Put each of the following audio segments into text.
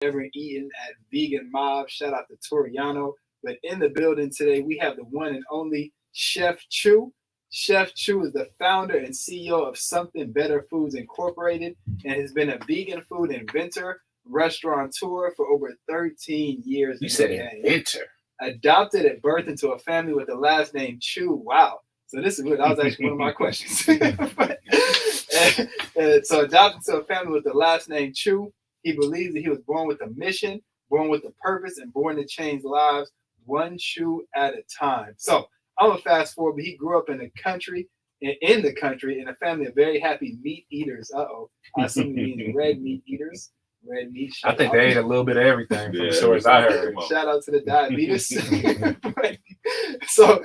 ever eaten at Vegan Mob. Shout out to Toriano. But in the building today, we have the one and only Chef Chu. Chef Chu is the founder and CEO of Something Better Foods Incorporated and has been a vegan food inventor, restaurateur for over 13 years. You said inventor. Adopted at birth into a family with the last name Chu. Wow. So this is good. That was actually one of my questions. So adopted to a family with the last name Chu. He believes that he was born with a mission, born with a purpose, and born to change lives one chew at a time. So I'm gonna fast forward, but he grew up in the country, in a family of very happy meat eaters. I assume he means red meat eaters. Red meat. I think they ate a little bit of everything from the stories I heard. Shout out to the diabetes. So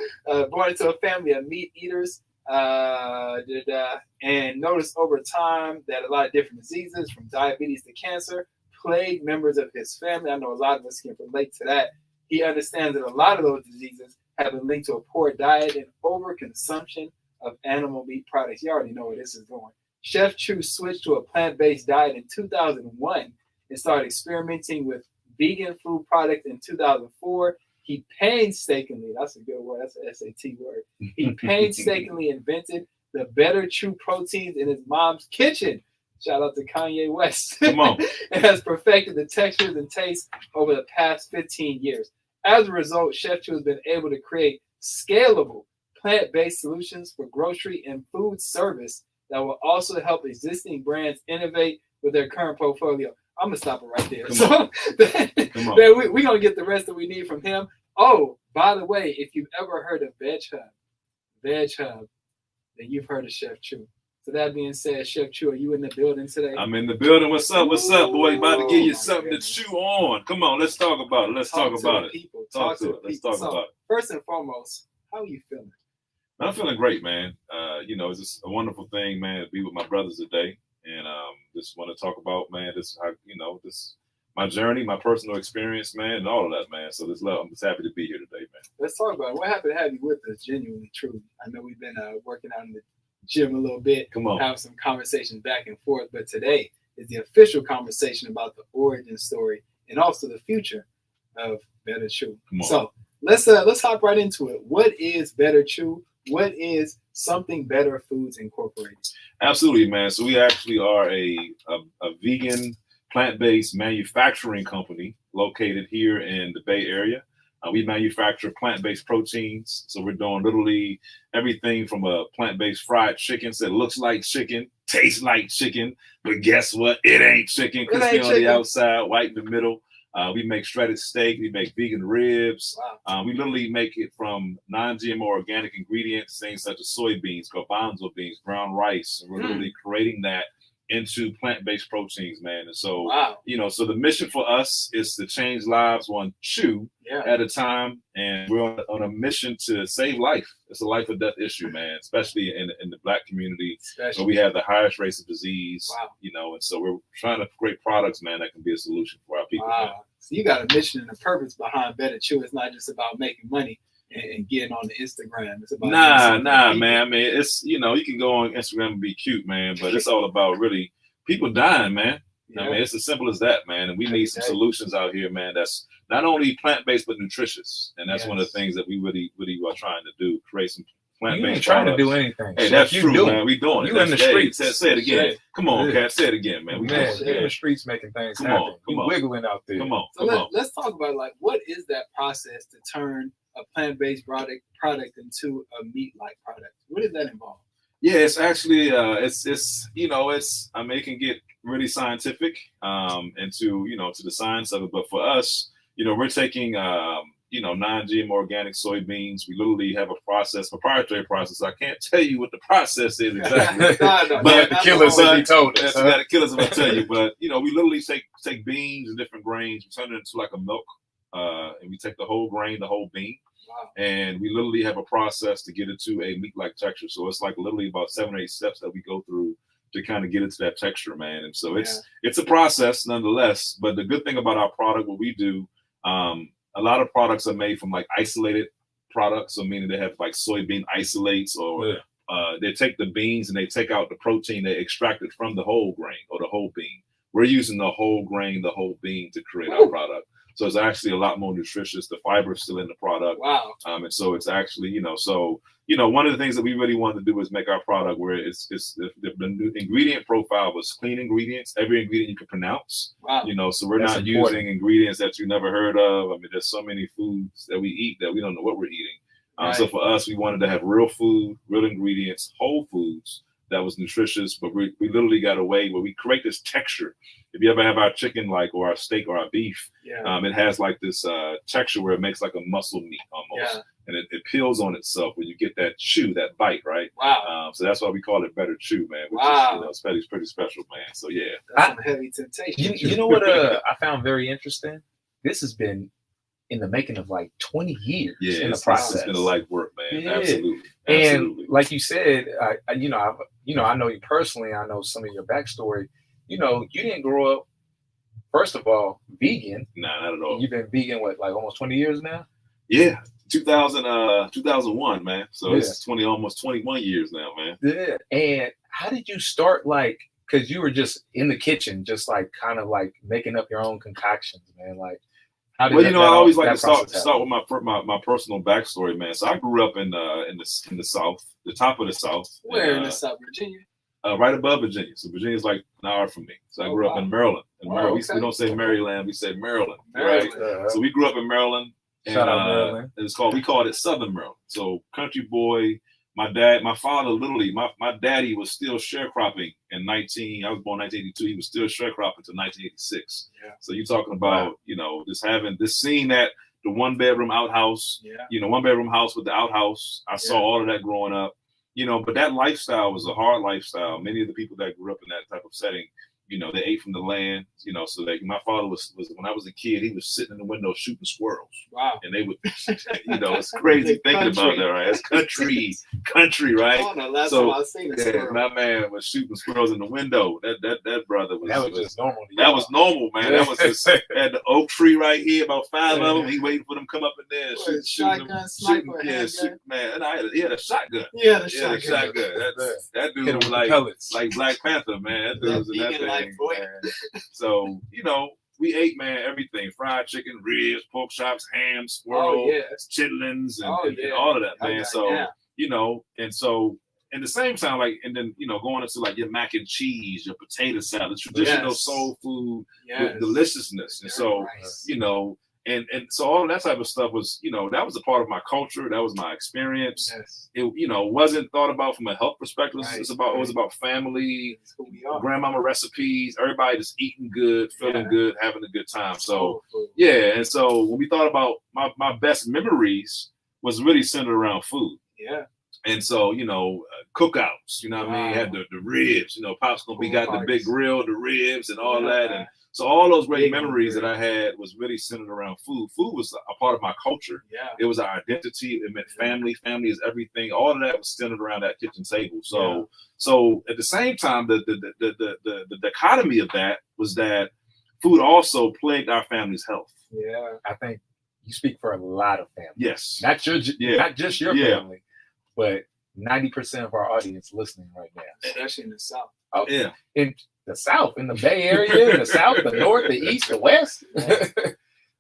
born into a family of meat eaters. And noticed over time that a lot of different diseases, from diabetes to cancer, plagued members of his family. I know a lot of us can relate to that. He understands that a lot of those diseases have been linked to a poor diet and overconsumption of animal meat products. You already know where this is going. Chef Chu switched to a plant-based diet in 2001 and started experimenting with vegan food products in 2004. He painstakingly, that's a good word, that's an SAT word. He painstakingly invented the Better Chew proteins in his mom's kitchen. Shout out to Kanye West. Come on. And has perfected the textures and tastes over the past 15 years. As a result, Chef Chu has been able to create scalable plant-based solutions for grocery and food service that will also help existing brands innovate with their current portfolio. I'm going to stop it right there. We're going to get the rest that we need from him. Oh, by the way, if you've ever heard of Veg Hub, then you've heard of Chef Chu. So that being said, Chef Chu, are you in the building today? I'm in the building. What's up? What's up, boy? About to give you something to chew on. Come on, let's talk about it. Let's talk about it. Talk to it. Let's talk about it. First and foremost, how are you feeling? I'm feeling great, man. It's just a wonderful thing, man, to be with my brothers today. And just want to talk about, man, this my journey, my personal experience, man, and all of that, man. So I'm just happy to be here today, man. Let's talk about it. We're happy to have you with us, genuinely, truly. I know we've been working out in the gym a little bit, have some conversations back and forth, but today is the official conversation about the origin story and also the future of Better Chew. So let's hop right into it. What is Better Chew? What is Something Better Foods Incorporated? Absolutely, man. So we actually are a vegan, plant-based manufacturing company located here in the Bay Area. We manufacture plant-based proteins. So we're doing literally everything from a plant-based fried chicken that looks like chicken, tastes like chicken, but guess what? It ain't chicken. Crispy on the outside, white in the middle. We make shredded steak. We make vegan ribs. Wow. We literally make it from non-GMO organic ingredients, things such as soybeans, garbanzo beans, brown rice. And we're literally creating that into plant-based proteins, man. And so, so the mission for us is to change lives one chew at a time. And we're on a mission to save life. It's a life or death issue, man, especially in the Black community where we have the highest rates of disease, and so we're trying to create products, man, that can be a solution for our people. Man. So you got a mission and a purpose behind Better Chew. It's not just about making money and getting on the Instagram. It's about man. I mean, it's, you can go on Instagram and be cute, man, but it's all about really people dying, man. I mean, it's as simple as that, man. And we need some solutions out here, man, that's not only plant-based, but nutritious. And that's one of the things that we really, really are trying to do, create some plant-based You ain't trying to do anything. Hey, that's true, man. We doing it. You in the streets. Say it again. Come on, Cat. Say it again, man. You're in the streets making things happen. You wiggling out there. Come on. Let's talk about, what is that process to turn a plant-based product into a meat-like product? What does that involve? Yeah, it's actually it can get really scientific into to the science of it, but for us, we're taking non-GM organic soybeans. We literally have a proprietary process. I can't tell you what the process is exactly. But the killers will be told us. The killers will tell you. But we literally take beans and different grains, we turn it into like a milk, and we take the whole grain, the whole bean. Wow. And we literally have a process to get it to a meat-like texture. So it's like literally about 7 or 8 steps that we go through to kind of get it to that texture, man. And so it's a process nonetheless. But the good thing about our product, what we do, a lot of products are made from like isolated products, so meaning they have like soybean isolates, or they take the beans and they take out the protein, they extract it from the whole grain or the whole bean. We're using the whole grain, the whole bean to create our product. So it's actually a lot more nutritious. The fiber is still in the product. Wow. And so it's actually, one of the things that we really wanted to do is make our product where the ingredient profile was clean ingredients, every ingredient you can pronounce. Wow. So we're That's not important. using ingredients that you never heard of. I mean, there's so many foods that we eat that we don't know what we're eating. Right. So for us, we wanted to have real food, real ingredients, whole foods that was nutritious, but we literally got a way where we create this texture. If you ever have our chicken, or our steak or our beef, it has like this texture where it makes like a muscle meat almost. And it peels on itself when you get that chew, that bite, right? Wow. So that's why we call it better chew, man. Which is, it's pretty special, man. So yeah. That's some heavy temptation. You know what I found very interesting? This has been in the making of like 20 years in the process. It's been a life work, man. Yeah. Absolutely. And like you said, I know you personally. I know some of your backstory. You didn't grow up, first of all, vegan. Nah, not at all. You've been vegan, almost 20 years now? Yeah. 2001, man. So it's almost 21 years now, man. Yeah. And how did you start, because you were just in the kitchen, just kind of making up your own concoctions, man? How did I always like to start with my personal backstory, man. So I grew up in the South, the top of the South. Where in the South, Virginia? Right above Virginia. So Virginia's like an hour from me. So I grew up in Maryland. We don't say Maryland, we say Maryland. Right? So we grew up in Maryland. Shout out Maryland. We called it Southern Maryland. So country boy. My father literally, my daddy was still sharecropping I was born in 1982. He was still sharecropping until 1986. Yeah. So you're talking about, seeing that the one bedroom outhouse, one bedroom house with the outhouse. I saw all of that growing up, but that lifestyle was a hard lifestyle. Many of the people that grew up in that type of setting, they ate from the land, so that my father was when I was a kid, he was sitting in the window shooting squirrels. Wow. And they would, it's crazy thinking about that, right? It's country, right? Oh, no, last time I seen a squirrel. My man was shooting squirrels in the window. That brother was. That was just normal. That was normal, man. That was just had the oak tree right here, about 5 of them. He waiting for them to come up in there and shooting them. Man. And he had a shotgun. Yeah, the shotgun. That dude was like Black Panther, man. That dude was in that thing. Man. So, we ate, man, everything: fried chicken, ribs, pork chops, ham, squirrel, chitlins, and all of that, man. And so at the same time, going into your mac and cheese, your potato salad, traditional soul food with deliciousness. And so, and so all of that type of stuff was, that was a part of my culture. That was my experience. Yes. It, wasn't thought about from a health perspective. It was about family, grandmama recipes, everybody just eating good, feeling good, having a good time. So, and so when we thought about my best memories was really centered around food. Yeah. And so, cookouts, what I mean? Had the ribs, Pop's gonna be got the big grill, the ribs and all that. And so all those great memories that I had was really centered around food. Food was a part of my culture. Yeah. It was our identity. It meant family. Family is everything. All of that was centered around that kitchen table. So at the same time, the dichotomy of that was that food also plagued our family's health. Yeah. I think you speak for a lot of families. Yes. Not just your family, but 90% of our audience listening right now. Especially in the South. Oh, yeah. In the South, in the Bay Area, in the South, the North, the East, the West.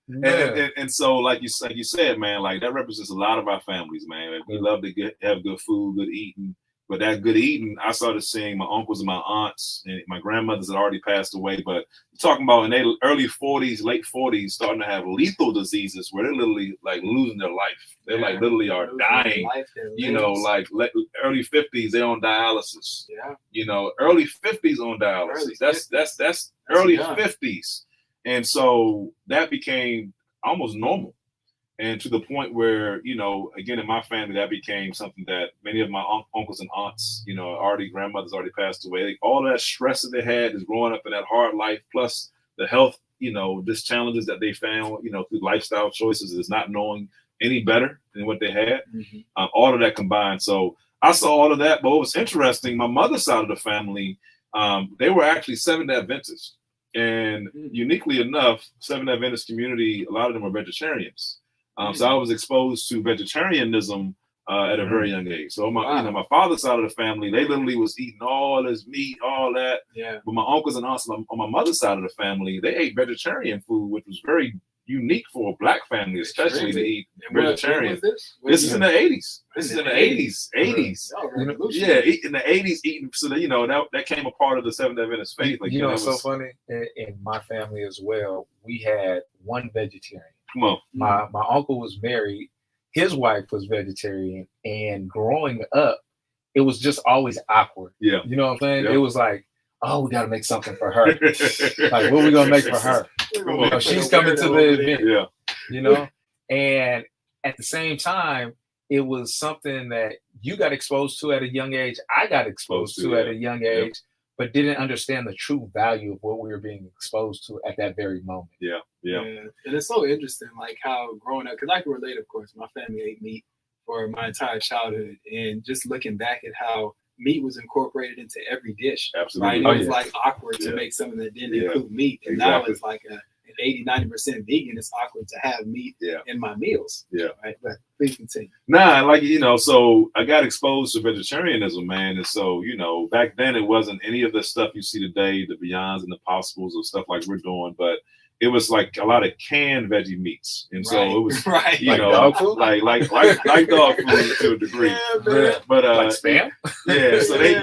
And so, like you said, man, that represents a lot of our families, man. We love to have good food, good eating. But that good eating, I started seeing my uncles and my aunts and my grandmothers had already passed away. But you're talking about in their early 40s, late 40s, starting to have lethal diseases where they're literally losing their life. They literally are dying. Early 50s, they're on dialysis. Yeah. Early 50s on dialysis. That's early 50s. And so that became almost normal. And to the point where, again, in my family, that became something that many of my uncles and aunts, grandmothers already passed away. All that stress that they had is growing up in that hard life, plus the health, just challenges that they found, through lifestyle choices is not knowing any better than what they had. Mm-hmm. All of that combined. So I saw all of that. But what was interesting, my mother's side of the family, they were actually Seventh-day Adventists. And uniquely enough, Seventh-day Adventist community, a lot of them are vegetarians. So I was exposed to vegetarianism at a very young age. So my father's side of the family, they literally was eating all this meat, all that. Yeah. But my uncles and aunts on my mother's side of the family, they ate vegetarian food, which was very unique for a black family, especially to eat vegetarian. This is in the 80s. This is in the 80s. 80s. Yeah, in the 80s, eating. So that, that came a part of the Seventh Adventist faith. Like, it's so funny. In my family as well, we had one vegetarian. Come on. My uncle was married. His wife was vegetarian, and growing up, it was just always awkward. Yeah. You know what I'm saying? Yeah. It was like, oh, we got to make something for her. Like, what are we going to make for her? She's coming to the event. Yeah. And at the same time, it was something that you got exposed to at a young age. I got exposed to at a young age, but didn't understand the true value of what we were being exposed to at that very moment. Yeah. And it's so interesting, like how growing up, because I can relate, of course, my family ate meat for my entire childhood, and just looking back at how meat was incorporated into every dish. Absolutely. Right? It was like awkward to make something that didn't include meat. And now it's like an 80-90% vegan. It's awkward to have meat in my meals. Yeah. Right. But please continue. Nah, so I got exposed to vegetarianism, man. And so, back then it wasn't any of the stuff you see today, the Beyonds and the Possibles or stuff like we're doing, but it was like a lot of canned veggie meats, and so it was like dog food, like dog food to a degree. Yeah, but like spam. Yeah, so they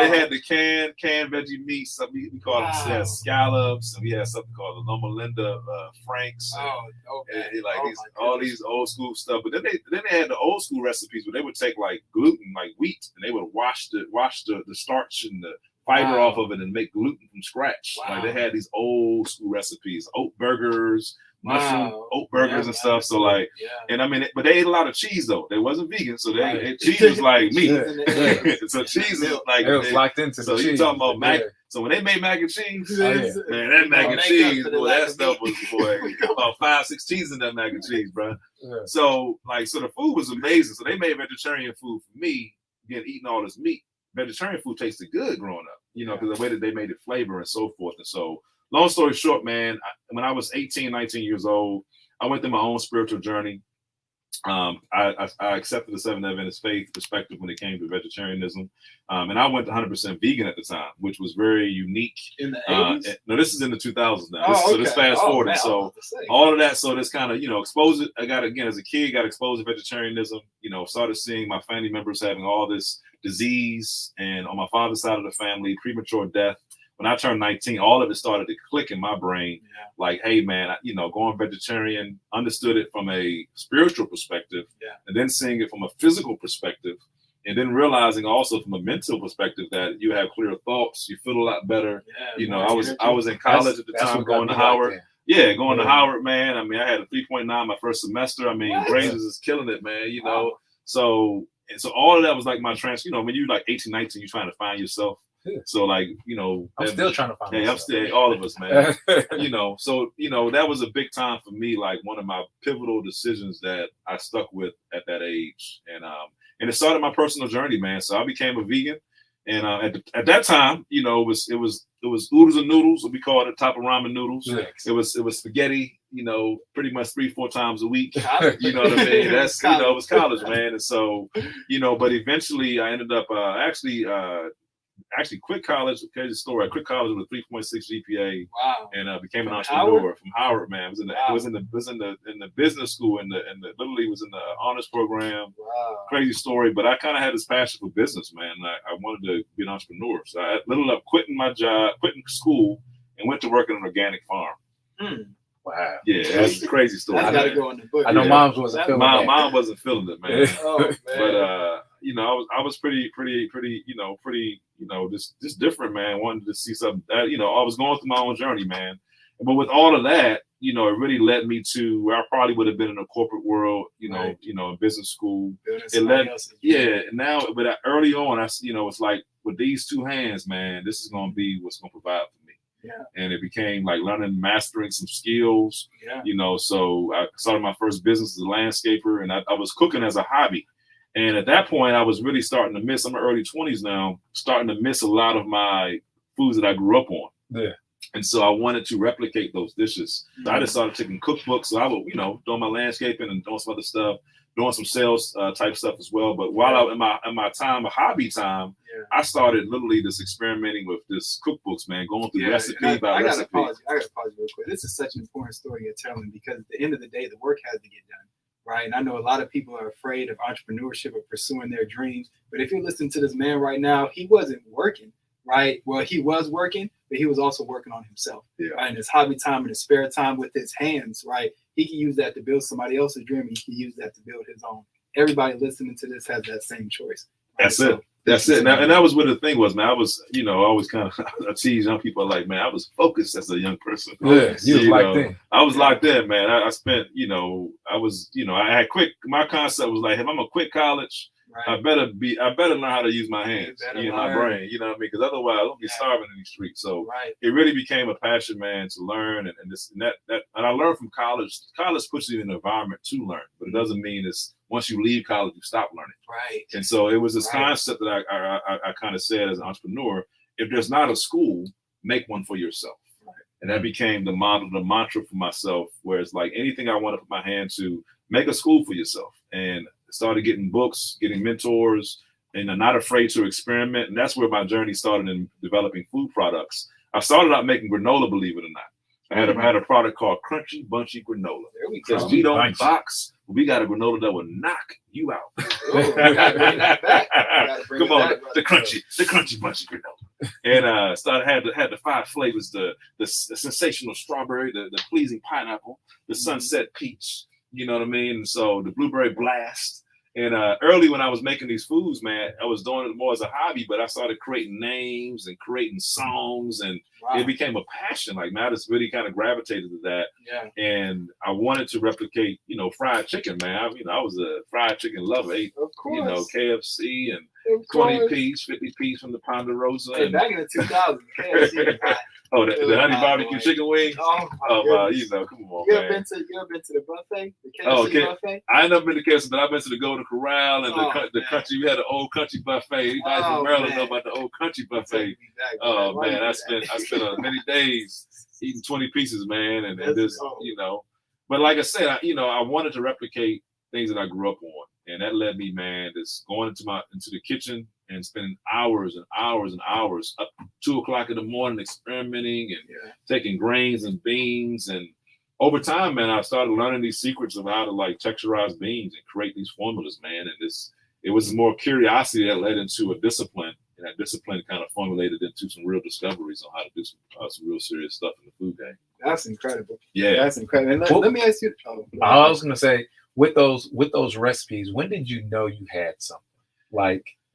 had the canned veggie meats. We call them scallops, and we had something called the Loma Linda Franks. And these old school stuff. But then they had the old school recipes where they would take like gluten, like wheat, and they would wash the starch and the fiber off of it and make gluten from scratch. Like they had these old school recipes, oat burgers, mushroom oat burgers and stuff. So and I mean, but they ate a lot of cheese though. They wasn't vegan, so cheese was like meat. So cheese is like it was locked into. So you talking about mac? So when they made mac and cheese, man, that mac and cheese, boy, that stuff was about 5-6 cheeses in that mac and cheese, bro. Yeah. So the food was amazing. So they made vegetarian food for me, again, eating all this meat. Vegetarian food tasted good growing up, because the way that they made it flavor and so forth. And so, long story short, man, when I was 18, 19 years old, I went through my own spiritual journey. I accepted the Seventh Adventist faith perspective when it came to vegetarianism. And I went 100% vegan at the time, which was very unique. In the 80s? No, this is in the 2000s now. So this fast forward. So all of that, so this kind of, exposed it. I got, again, as a kid, got exposed to vegetarianism, started seeing my family members having all this disease, and on my father's side of the family, premature death. When I turned 19, all of it started to click in my brain. Like, hey, man, going vegetarian, understood it from a spiritual perspective, and then seeing it from a physical perspective, and then realizing also from a mental perspective that you have clear thoughts, you feel a lot better. I was in college at the time, going to Howard. Going to Howard, man. I mean, I had a 3.9 my first semester. I mean, grades is killing it, man. So all of that was like my when you're like 18, 19, you're trying to find yourself. So I'm still trying to find myself. I'm still, all of us, man. So that was a big time for me, like one of my pivotal decisions that I stuck with at that age. And it started my personal journey, man. So I became a vegan. And at that time, it was oodles and noodles, what we call it, top of ramen noodles. It was spaghetti, pretty much 3-4 times a week. You know what I mean? That's it was college, man. And so, but eventually I ended up actually quit college. Crazy story. I quit college with a 3.6 GPA. Wow. And became an entrepreneur from Howard, man. I was in the business school and literally was in the honors program. Wow. Crazy story, but I kind of had this passion for business, man. I wanted to be an entrepreneur. So I ended up quitting my job, quitting school, and went to work in an organic farm. Wow. Yeah, that's a crazy story. That's gotta go in the book. I know Mom's wasn't feeling it. Mom wasn't feeling it, man. Oh, man. But I was pretty, just different, man. Wanted to see something. I was going through my own journey, man. But with all of that, it really led me to where I probably would have been in the corporate world, in business school. It led, now, but early on, it's like with these two hands, man, this is going to be what's going to provide for me. Yeah. And it became like learning, mastering some skills. Yeah. So I started my first business as a landscaper, and I was cooking as a hobby. And at that point, I was really starting to miss. I'm in my early 20s now, starting to miss a lot of my foods that I grew up on. Yeah. And so I wanted to replicate those dishes. So I just started taking cookbooks. So I would, doing my landscaping and doing some other stuff. doing some sales type stuff as well. But while I in my time, a hobby time, I started literally just experimenting with this cookbooks, man, going through recipe by recipe. I gotta pause real quick. This is such an important story you're telling, because at the end of the day, the work has to get done, right? And I know a lot of people are afraid of entrepreneurship or pursuing their dreams. But if you're listening to this man right now, he wasn't working, right? Well, he was working, but he was also working on himself, right? In his hobby time and his spare time with his hands, right? He can use that to build somebody else's dream. He can use that to build his own. Everybody listening to this has that same choice. Right? That's it. And that was what the thing was, man. I was, I always kind of I tease young people like, man, I was focused as a young person. Yeah, you was locked in. I was locked in, man. I spent, I had my concept was like, if I'm a quit college, I better learn how to use my hands, my brain, you know what I mean? Because otherwise I'll be starving in these streets. So it really became a passion, man, to learn and I learned from college. College puts you in an environment to learn, but it doesn't mean it's once you leave college you stop learning. Right. And so it was this concept that I kind of said as an entrepreneur: if there's not a school, make one for yourself. Right. And that became the model, the mantra for myself, where it's like anything I want to put my hand to, make a school for yourself. And started getting books, getting mentors, and I'm not afraid to experiment. And that's where my journey started in developing food products. I started out making granola, believe it or not. I had a product called Crunchy Bunchy Granola. There we go. We don't box. We got a granola that will knock you out. Come on, the crunchy bunchy granola. And had the 5 flavors: the sensational strawberry, the pleasing pineapple, the sunset peach. You know what I mean? And so the blueberry blast. And early when I was making these foods, man, I was doing it more as a hobby, but I started creating names and creating songs, and it became a passion. Like, man, I just really kind of gravitated to that. Yeah. And I wanted to replicate, fried chicken, man. I was a fried chicken lover. Ate, KFC and 20 piece, 50 piece from the Ponderosa. Hey, back in the 2000s, KFC was hot. Oh, the honey barbecue chicken wings. Oh, come on, you ever been to the buffet? The KFC buffet? I ain't never been to KFC, but I've been to the Golden Corral and the country. We had the old country buffet. Anybody from Maryland know about the old country buffet? Oh man, I spent many days eating 20 pieces, man, and this, But like I said, I wanted to replicate things that I grew up on, and that led me, man, just going into the kitchen and spending hours and hours and hours up 2 o'clock in the morning experimenting and taking grains and beans. And over time, man, I started learning these secrets of how to texturize beans and create these formulas, man. And it was more curiosity that led into a discipline, and that discipline kind of formulated into some real discoveries on how to do some real serious stuff in the food game. That's incredible. Yeah, that's incredible. And let me ask you. I was gonna say, with those recipes, when did you know you had something?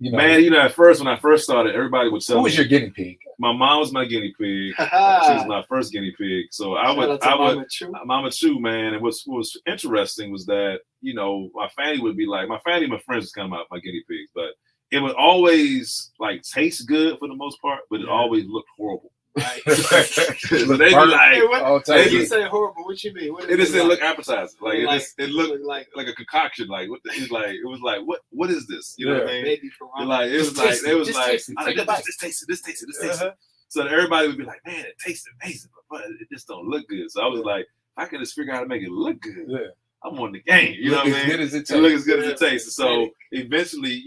Man, at first, when I first started, everybody would tell me. Who was your guinea pig? My mom was my guinea pig. She was my first guinea pig. So Mama Chu, man. And what was interesting was that, my family would be like, my family and my friends was kind of my guinea pigs, but it would always taste good for the most part, but it always looked horrible. Right. But they be like, you say horrible, what you mean? It just didn't look appetizing. It looked like a concoction. It was like, what is this? You know what I mean? It was like, this tasted. So everybody would be like, man, it tastes amazing, but it just don't look good. So I was like, if I can just figure out how to make it look good, I'm on the game. You know what I mean? Look as good as it tastes. So eventually,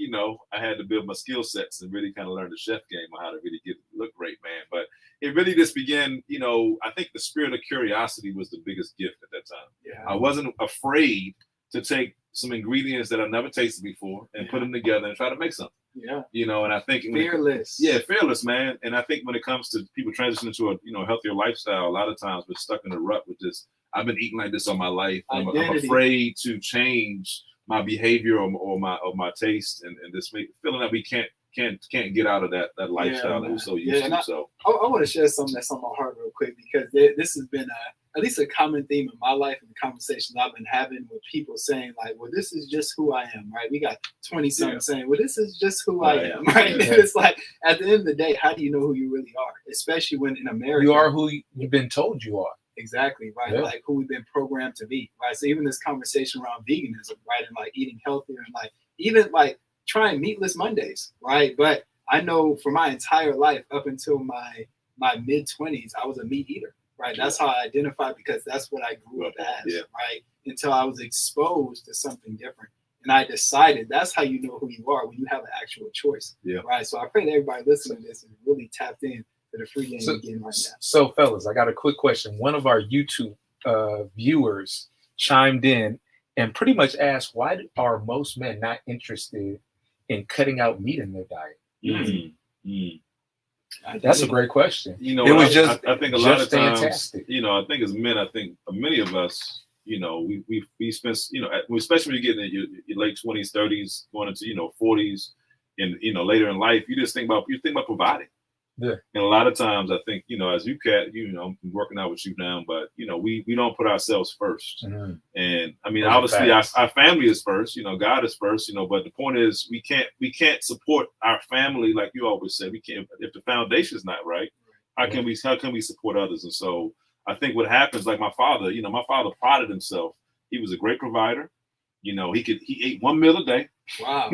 I had to build my skill sets and really kind of learn the chef game on how to really get it look great, man. But it really just began, I think the spirit of curiosity was the biggest gift at that time. Yeah. I wasn't afraid to take some ingredients that I never tasted before and put them together and try to make something. Yeah. And I think fearless. Fearless, man. And I think when it comes to people transitioning to a healthier lifestyle, a lot of times we're stuck in a rut with this. I've been eating like this all my life. I'm afraid to change my behavior or my taste, and this feeling that we can't get out of that lifestyle that we're so used to. So I want to share something that's on my heart real quick, because this has been at least a common theme in my life and the conversations I've been having with people saying well, this is just who I am, right? We got 20-something saying, well, this is just who I am, right? And it's like, at the end of the day, how do you know who you really are? Especially when in America, you are who you've been told you are. Exactly, right? Yeah. Who we've been programmed to be, right? So even this conversation around veganism, right? And eating healthier and even trying meatless Mondays, right? But I know for my entire life, up until my mid-20s, I was a meat eater, right? That's how I identified, because that's what I grew up as, right? Until I was exposed to something different. and I decided. That's how you know who you are, when you have an actual choice. Yeah. Right. So I pray that everybody listening to this is really tapped in to the free game you're getting right now. So, fellas, I got a quick question. One of our YouTube viewers chimed in and pretty much asked, why are most men not interested in cutting out meat in their diet? That's a great question. You know, it was I think a lot of times, fantastic. you know, I think as men, I think many of us, you know, we spend, you know, especially when you get in your late 20s, 30s, going into, you know, 40s, and, you know, later in life, you think about providing. Yeah. And a lot of times I think, you know, as you know, I'm working out with you now, but, you know, we don't put ourselves first. Mm-hmm. And I mean, obviously our family is first, you know, God is first, you know, but the point is we can't support our family. Like you always say, we can't, if the foundation is not right, how can we support others? And so I think what happens, like my father prided himself. He was a great provider. You know, he ate one meal a day. Wow.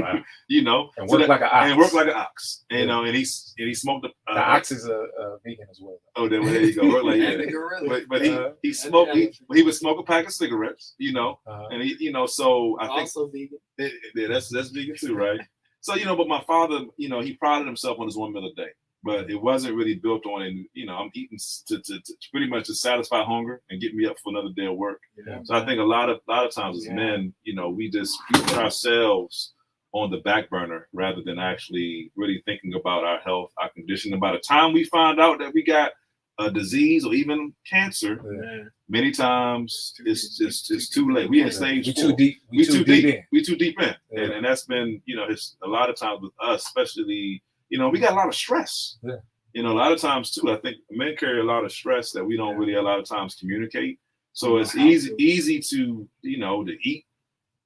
You know, and worked like an ox. You know, and he smoked the ox is a vegan as well. Oh, there you go. Work like that. But he smoked. He would smoke a pack of cigarettes. You know, and he, you know, so I think also vegan. Yeah, that's vegan too, right? So you know, but my father, you know, he prided himself on his one meal a day. But it wasn't really built on, and you know, I'm eating to pretty much to satisfy hunger and get me up for another day of work. Yeah, so I think a lot of times as men, you know, we put ourselves on the back burner rather than actually really thinking about our health, our condition. And by the time we find out that we got a disease or even cancer, many times it's too late. We in stage 4. We too deep in. Yeah. And that's been, you know, it's a lot of times with us, especially. You know, we got a lot of stress. Yeah. You know, a lot of times too, I think men carry a lot of stress that we don't really a lot of times communicate. So it's easy to, you know, to eat,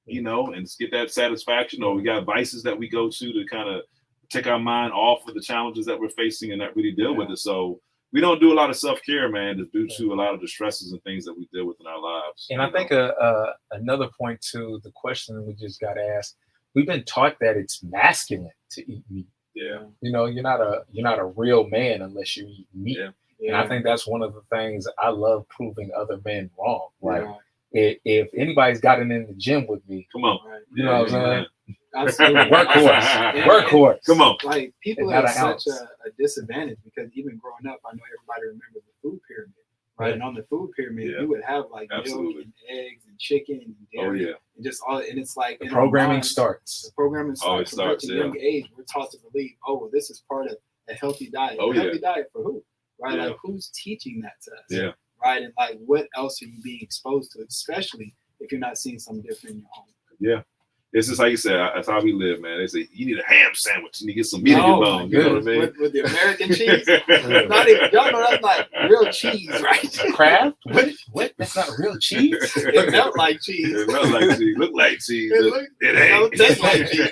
you know, and get that satisfaction. Or we got vices that we go to kind of take our mind off of the challenges that we're facing and not really deal with it. So we don't do a lot of self-care, man, due to a lot of the stresses and things that we deal with in our lives. And I think another point to the question we just got asked, we've been taught that it's masculine to eat meat. Yeah, you know, you're not a real man unless you eat meat. Yeah. And I think that's one of the things I love proving other men wrong. Like if anybody's gotten in the gym with me, come on, you know what I'm saying? Absolutely. Workhorse. Come on. Like people are at such a disadvantage because even growing up, I know everybody remembers the food pyramid. Right. And on the food pyramid, you would have like milk and eggs and chicken and dairy and just all. And it's like the programming starts. The programming starts from such a young age. We're taught to believe, oh, well, this is part of a healthy diet. A healthy diet for who? Right? Like who's teaching that to us? Yeah. Right. And like, what else are you being exposed to, especially if you're not seeing something different in your home? Yeah. This is how you say that's how we live, man. They say you need a ham sandwich and you get some meat in your bone. You know what I mean? With the American cheese, not even y'all know that's like real cheese, right? Kraft? What? That's not real cheese. It felt like cheese. It felt like cheese. Looked like cheese. It Don't ain't. taste like cheese.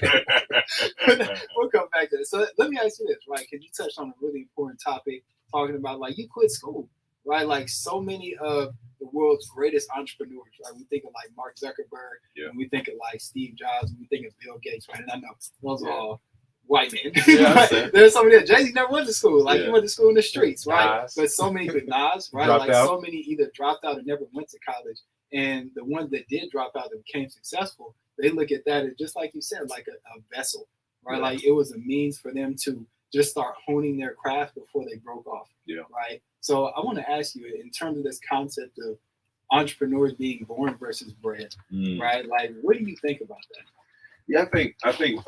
We'll come back to this. So let me ask you this, right? Because you touched on a really important topic, talking about like you quit school, right? Like so many of the world's greatest entrepreneurs, right? We think of like Mark Zuckerberg, and we think of like Steve Jobs, and we think of Bill Gates, right? And I know those are all white men. Right? There's so many. Jay-Z never went to school. Like he went to school in the streets, right? Nas. But so many with Nas, right? Dropped like out. so many either dropped out or never went to college. And the ones that did drop out that became successful, they look at that as just like you said, like a vessel, right? Like it was a means for them to just start honing their craft before they broke off. Yeah. Right. So I want to ask you, in terms of this concept of entrepreneurs being born versus bred, right? Like, what do you think about that? Yeah, I think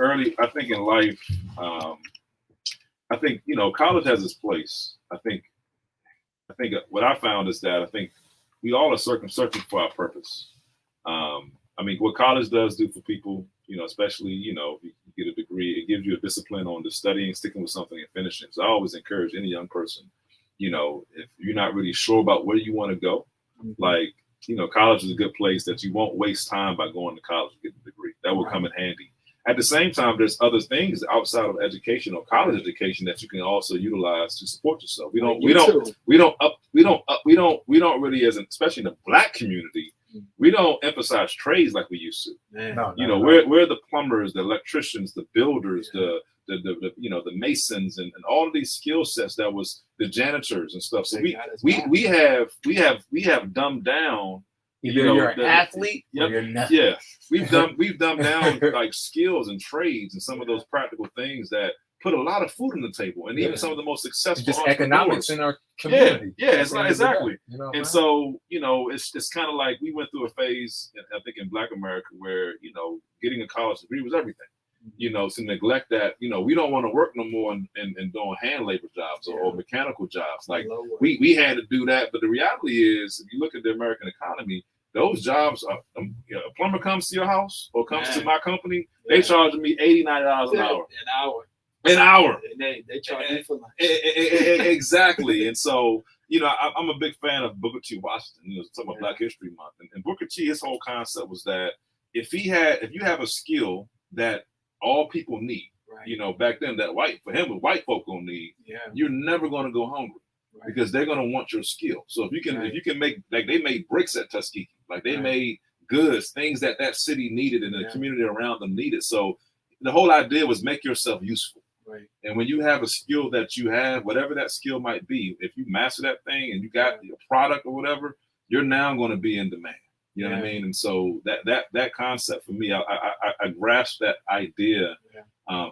in life, I think, you know, college has its place. I think what I found is that I think we all are searching for our purpose. I mean, what college does do for people, you know, especially, you know, if you get a degree, it gives you a discipline on the studying, sticking with something and finishing. So I always encourage any young person, you know, if you're not really sure about where you want to go, like, you know, college is a good place that you won't waste time by going to college to get a degree. That will come in handy. At the same time, there's other things outside of education or college education that you can also utilize to support yourself. We don't really, especially in the Black community, we don't emphasize trades like we used to. We're the plumbers, the electricians, the builders, the masons, and all of these skill sets that was the janitors and stuff. So we have dumbed down, Either you're an athlete or you're nothing. Yeah, we've dumbed down like skills and trades and some of those practical things that put a lot of food on the table, and even some of the most successful just economics in our community. It's not exactly. You know, and so it's kind of like we went through a phase, I think, in Black America where getting a college degree was everything. To neglect that, we don't want to work no more in doing hand labor jobs or mechanical jobs. Like we had to do that, but the reality is, if you look at the American economy, those jobs are, a plumber comes to your house or comes to my company, they charging me $80-$90 an hour. An hour. And they charge me for lunch. Exactly. And so, I'm a big fan of Booker T. Washington, talking about Black History Month. And Booker T, his whole concept was that if you have a skill that all people need, back then for him, what white folk gonna need, you're never gonna go hungry because they're gonna want your skill. So if you can make, like they made bricks at Tuskegee, like they made goods, things that city needed and the community around them needed. So the whole idea was make yourself useful. Right. And when you have a skill that you have, whatever that skill might be, if you master that thing and you got a product or whatever, you're now going to be in demand. You know what I mean? And so that concept for me, I grasped that idea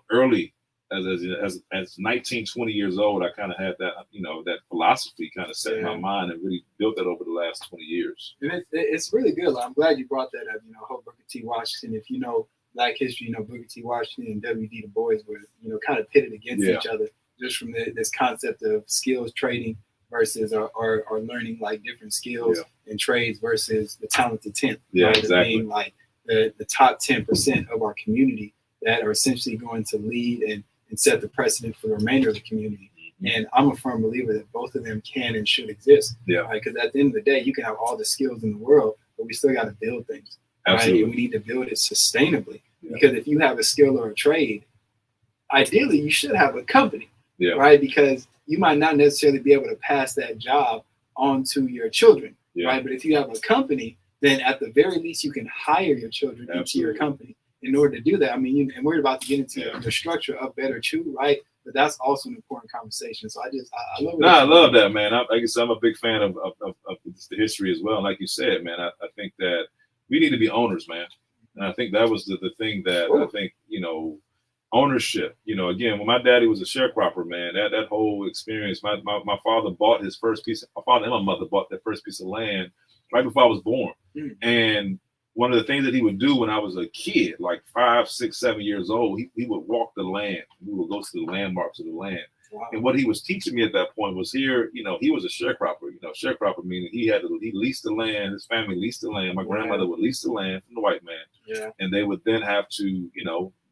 early as 19, 20 years old. I kind of had that, that philosophy kind of set in my mind and really built that over the last 20 years. And it's really good. I'm glad you brought that up. Whole Booker T. Washington, if Black history, Booker T. Washington and W.D. Du Bois were, kind of pitted against each other just from this concept of skills trading versus or learning like different skills and trades versus the talented 10th. Yeah, right? exactly. Being like the top 10% of our community that are essentially going to lead and set the precedent for the remainder of the community. Mm-hmm. And I'm a firm believer that both of them can and should exist. Yeah. Right? Because at the end of the day, you can have all the skills in the world, but we still got to build things. Absolutely. Right? And we need to build it sustainably. Because if you have a skill or a trade, ideally you should have a company, right? Because you might not necessarily be able to pass that job on to your children, right? But if you have a company, then at the very least you can hire your children into your company in order to do that. I mean, and we're about to get into the structure of Better Chew, right? But that's also an important conversation. So I love it. No, I love that, man. Like I said, I'm a big fan of the history as well. And like you said, man, I think that we need to be owners, man. And I think that was the thing that I think, ownership, again, when my daddy was a sharecropper, man, that whole experience, my father bought his first piece, my father and my mother bought their first piece of land right before I was born. And one of the things that he would do when I was a kid, like 5, 6, 7 years old, he would walk the land. We would go to the landmarks of the land. Wow. And what he was teaching me at that point was here, he was a sharecropper. Sharecropper meaning he leased the land, his family leased the land. My grandmother would lease the land from the white man. Yeah. And they would then have to,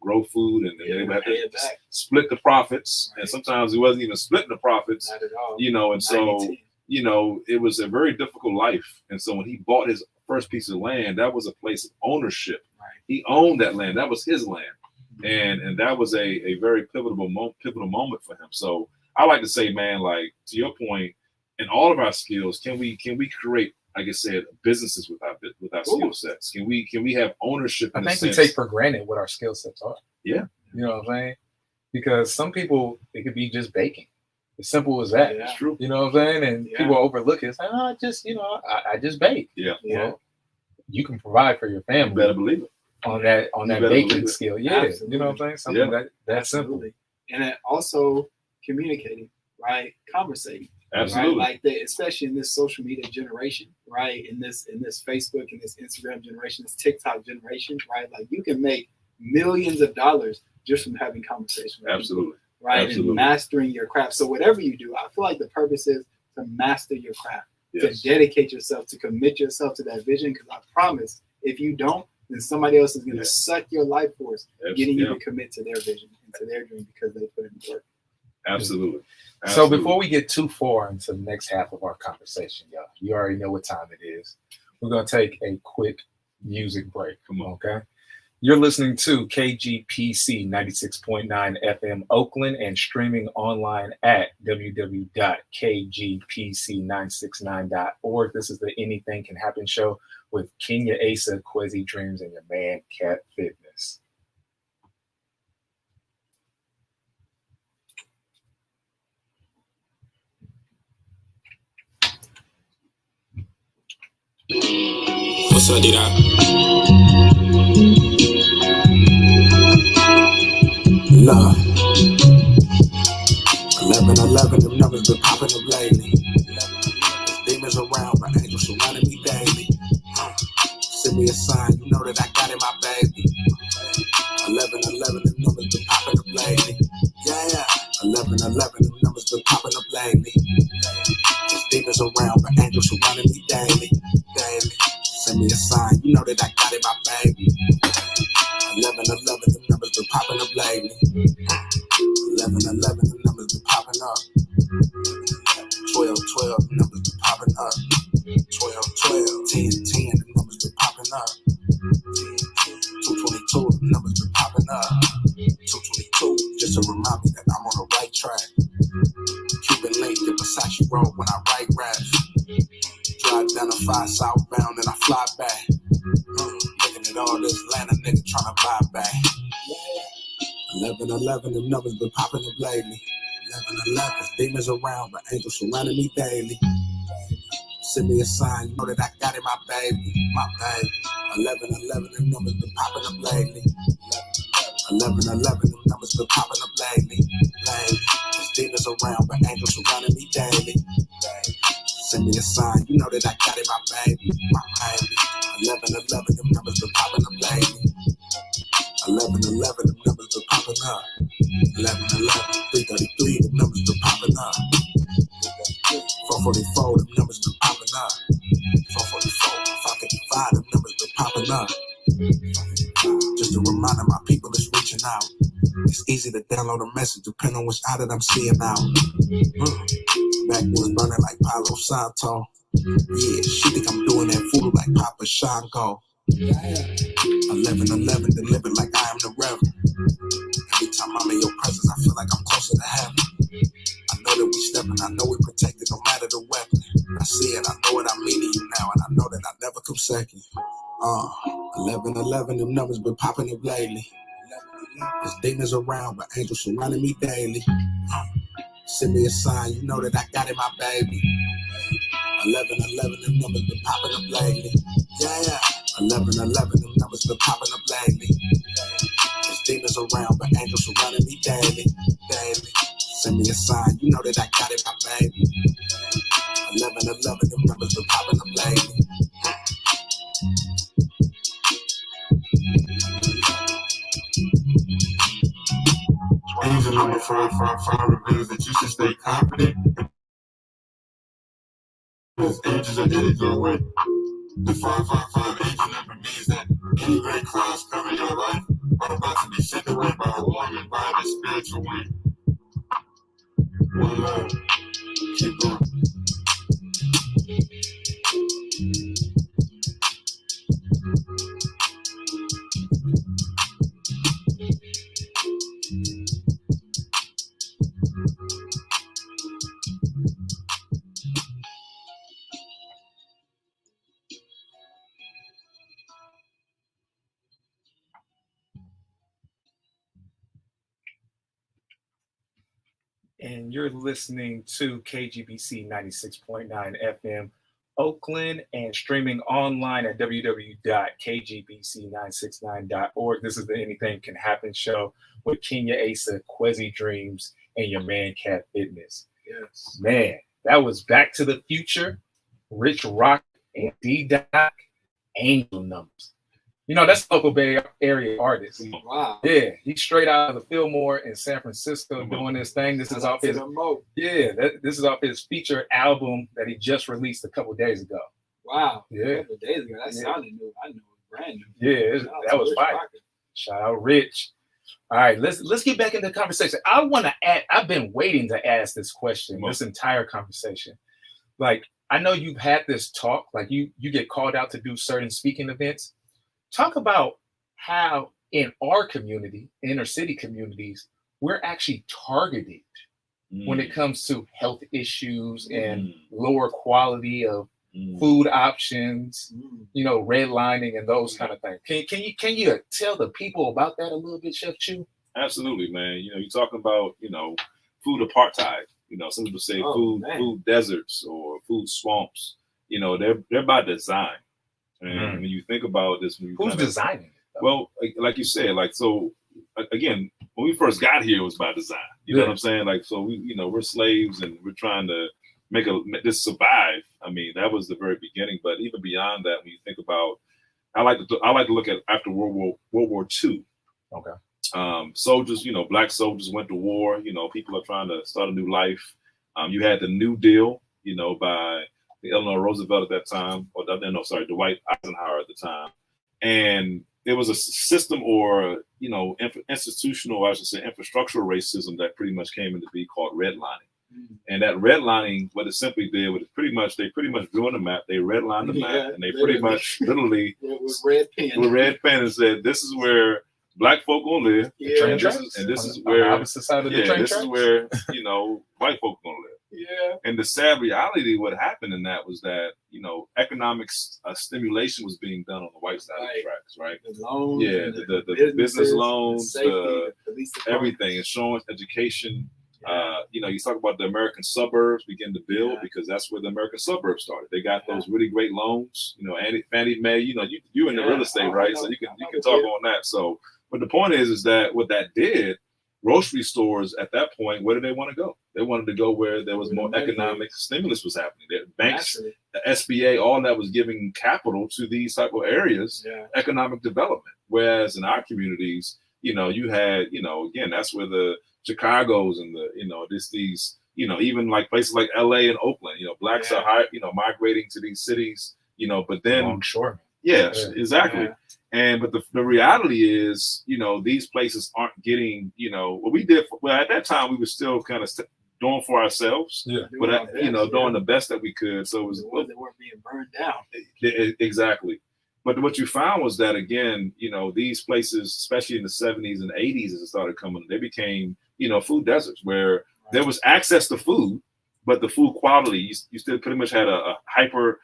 grow food, and they would have to split the profits. Right. And sometimes it wasn't even splitting the profits. Not at all. And so, it was a very difficult life. And so when he bought his first piece of land, that was a place of ownership. Right. He owned that land. That was his land. And that was a very pivotal moment for him. So I like to say, man, like to your point, in all of our skills, can we create, like I said, businesses with our skill sets? Can we have ownership? I think we take for granted what our skill sets are. Yeah, you know what I'm saying? Because some people, it could be just baking. As simple as that. Yeah. It's true. You know what I'm saying? And people overlook it. It's like, I just bake. Yeah. Well, you can provide for your family. You better believe it. On that baking skill. Yeah. Absolutely. You know what I'm saying? Something that's simple. And then also communicating, right? Conversating. Absolutely. Right? Like that, especially in this social media generation, right? In this Facebook and this Instagram generation, this TikTok generation, right? Like you can make millions of dollars just from having conversations. Absolutely. People, right. Absolutely. And mastering your craft. So whatever you do, I feel like the purpose is to master your craft, to dedicate yourself, to commit yourself to that vision. Because I promise, if you don't, then somebody else is going to suck your life force, getting you to commit to their vision and to their dream because they put in the work. Absolutely. So before we get too far into the next half of our conversation, y'all, you already know what time it is. We're going to take a quick music break. Come on, okay? You're listening to KGPC 96.9 FM Oakland and streaming online at www.kgpc969.org. This is the Anything Can Happen show with Kenya Asa, Kwesi Dreams, and your man, Cat Fitness. What's up, D-Dot? Love. 11, them numbers been popping up lately. Demons around, but angels surrounding me daily. Send me a sign, you know that I got it, my baby. 11, them numbers been popping up lately. Yeah. 11, them numbers been popping up lately. Demons around, but angels surrounding me daily. Send me a sign, you know that I got it, my baby. 11, them numbers been popping up lately. 11, them numbers been popping up. 12, the numbers been popping up. 12, 10, the numbers been popping up. 222, the numbers been popping up. 222, just to remind me that I'm on the right track. Cuban link, the Versace road when I write raps. Drive down the 5 southbound and I fly back. Looking at all this Atlanta nigga tryna buy back. 11, them numbers been popping up lately. 11, demons around, but angels surrounding me daily. Send me a sign, you know that I got it, my baby. 11, them numbers been popping up lately. 11, them numbers been popping up lately. There's demons around, but angels surrounding me daily. Send me a sign, you know that I got it, my baby. 11, them numbers been popping up lately. 11, them numbers been popping up. 11, 333, the numbers been popping up. 444, the numbers been popping up. 444, 555, the numbers been popping up. Just a reminder, my people is reaching out. It's easy to download a message depending on which eye that I'm seeing out. Backwoods burning like Palo Santo. Yeah, she think I'm doing that voodoo like Papa Shango. 11, delivered like I am the Reverend. Every time I'm in your presence, I feel like I'm closer to heaven. I know that we stepping, I know we protected no matter the weapon. I see it, I know it, I'm meeting you now, and I know that I never come second. 11, them numbers been popping up lately. There's demons around, but angels surrounding me daily. Send me a sign, you know that I got it, my baby. 11, them numbers been popping up lately. Yeah. 11, them numbers been popping up lately. There's demons around, but angels surrounding me daily. Send me a sign, you know that I got it, my baby. 11, them numbers been popping up lately. Angel number 555 reveals that you should stay confident. As angels are headed your way. The 555 angel number means that any great clouds covering your life are about to be sent away by a woman by the spiritual wind. One love. Keep going. And you're listening to KGBC 96.9 FM Oakland and streaming online at www.kgbc969.org. This is the Anything Can Happen show with Kenya Asa, Kwezi Dreams, and your man Cat Fitness. Yes. Man, that was Back to the Future, Rich Rock, and D-Doc, Angel Numbers. You know, that's local Bay Area artist. Wow. Yeah, he's straight out of the Fillmore in San Francisco doing this thing. This is off his this is off his feature album that he just released a couple days ago. Wow. Yeah. A couple days ago. That sounded new. I knew it was brand new. Yeah, that was fire. Shout out Rich. All right, let's get back into the conversation. I want to add, I've been waiting to ask this question, this entire conversation. Like, I know you've had this talk, like you get called out to do certain speaking events. Talk about how in our community, inner city communities, we're actually targeted when it comes to health issues and lower quality of food options, you know, redlining and those kind of things. Can you tell the people about that a little bit, Chef Chu? Absolutely, man. You know, you're talking about, you know, food apartheid. You know, some people say food deserts or food swamps. You know, they're by design. And when you think about this, who's designing it? Well, like you said, like, so again, when we first got here, it was by design. You know what I'm saying? Like, so we're slaves and we're trying to make this survive. I mean, that was the very beginning. But even beyond that, when you think about, I like to look at after World War II. Okay. Soldiers, black soldiers went to war. People are trying to start a new life. You had the New Deal, by Eleanor Roosevelt at that time, Dwight Eisenhower at the time, and it was a system or institutional, I should say, infrastructural racism that pretty much came into being called redlining. And that redlining, what it simply did was they pretty much drew on the map. They redlined the map, and they pretty much literally with red pen and said, "This is where black folk gonna live, and this is where opposite side of the train this tracks? is where white folk gonna live." Yeah. And the sad reality, what happened in that was that economic stimulation was being done on the white side of the tracks, right? The loans, the business loans, the police everything, insurance, education. You talk about the American suburbs begin to build because that's where the American suburbs started. They got those really great loans, Fannie Mae. You in the real estate, right? So you can talk on that. So, but the point is that what that did, grocery stores at that point, where did they want to go? They wanted to go where there was more economic stimulus was happening. Banks, the SBA, all that was giving capital to these type of areas, economic development. Whereas in our communities, you had, again, that's where the Chicago's and these even like places like LA and Oakland, blacks are migrating to these cities, but then exactly. But the reality is, these places aren't getting, what we did. Well, at that time, we were still kind of doing for ourselves, but doing the best that we could. So it was the ones that weren't being burned down. Exactly. But what you found was that, again, these places, especially in the 70s and 80s, as it started coming, they became, food deserts where there was access to food, but the food quality, you still pretty much had a hyper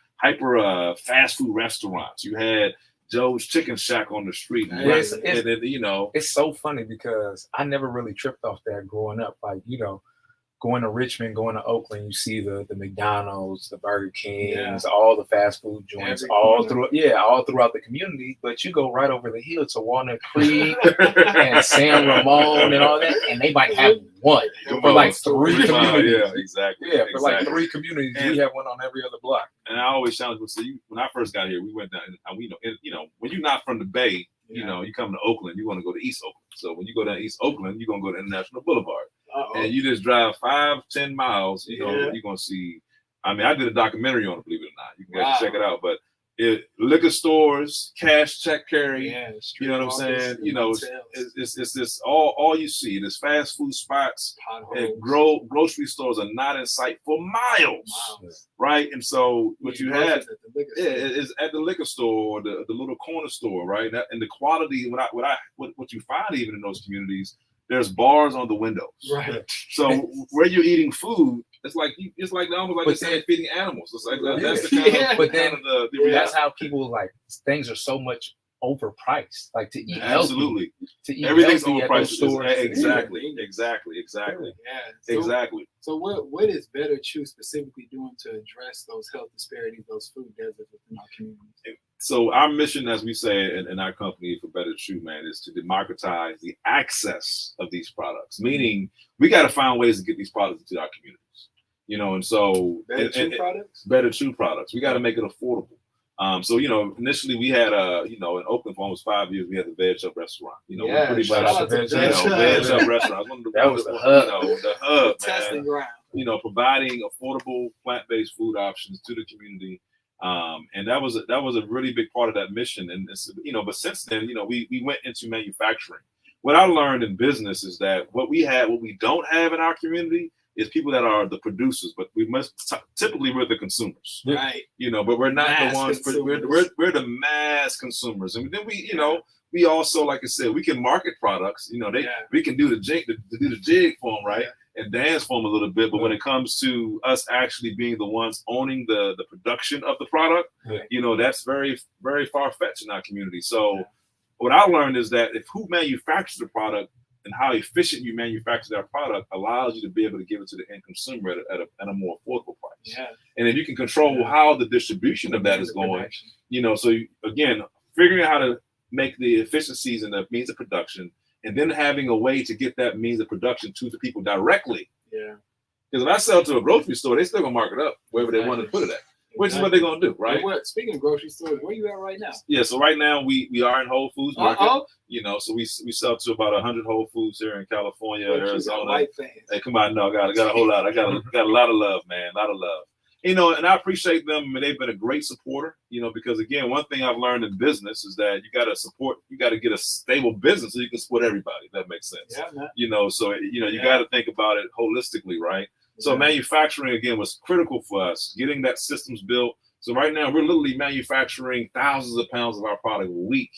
fast food restaurants. You had Joe's Chicken Shack on the street. It's so funny because I never really tripped off that growing up. Like, going to Richmond, going to Oakland, you see the McDonald's, the Burger Kings, all the fast food joints, all throughout the community. But you go right over the hill to Walnut Creek and San Ramon and all that, and they might have one for like 3 communities. Yeah, exactly. Yeah, for like 3 communities, we have one on every other block. And I always challenge people. So when I first got here, we went down. And when you're not from the Bay, you come to Oakland, you want to go to East Oakland. So when you go down East Oakland, you're gonna go to International Boulevard. And you just drive 5-10 miles, you're going to see. I mean, I did a documentary on it, believe it or not. You can actually check it out. But liquor stores, cash check carry, you know what I'm saying? It's this all you see. This fast food spots and grocery stores are not in sight for miles. Right? And so what you had is at the liquor store, or the little corner store, right? And the quality, what you find even in those communities, there's bars on the windows. Right. So where you're eating food, it's almost like they're feeding animals. It's like that's the kind of, but then that's how people things are so much overpriced. Like to eat absolutely healthy, everything's overpriced. Exactly. So what is Better Chew specifically doing to address those health disparities, those food deserts within our communities? So our mission, as we say in our company for Better Chew, man, is to democratize the access of these products. Meaning, we got to find ways to get these products into our communities. And so Better Chew products. We got to make it affordable. So initially we had in Oakland for almost 5 years we had the Veg Up restaurant. Pretty much Veg Up restaurant. That was the hub. The hub, testing ground. Providing affordable plant-based food options to the community. And that was a really big part of that mission. And but since then, we went into manufacturing. What I learned in business is that what we don't have in our community is people that are the producers, but typically we're the consumers, right? But we're not the ones. We're the mass consumers, and then we also, like I said, we can market products. We can do the jig for them, right? And dance for them a little bit, but when it comes to us actually being the ones owning the production of the product, that's very, very far-fetched in our community. So what I learned is that if who manufactures the product and how efficient you manufacture that product allows you to be able to give it to the end consumer at a more affordable price. Yeah. And if you can control how the distribution of that is going, so again, figuring out how to make the efficiencies and the means of production, and then having a way to get that means of production to the people directly. Yeah. Because if I sell to a grocery store, they still gonna mark it up wherever they want to put it at, which is what they're gonna do, right? Speaking of grocery stores, where you at right now? Yeah, so right now we are in Whole Foods market. So we sell to about 100 Whole Foods here in California, Arizona. White fans. Hey, come on, no, I got a whole lot. I got a lot of love, man, a lot of love. And I appreciate them. They've been a great supporter, because again, one thing I've learned in business is that you got to get a stable business so you can support everybody. If that makes sense. Yeah, man. You got to think about it holistically, right? So manufacturing again was critical for us, getting that systems built. So right now we're literally manufacturing thousands of pounds of our product a week.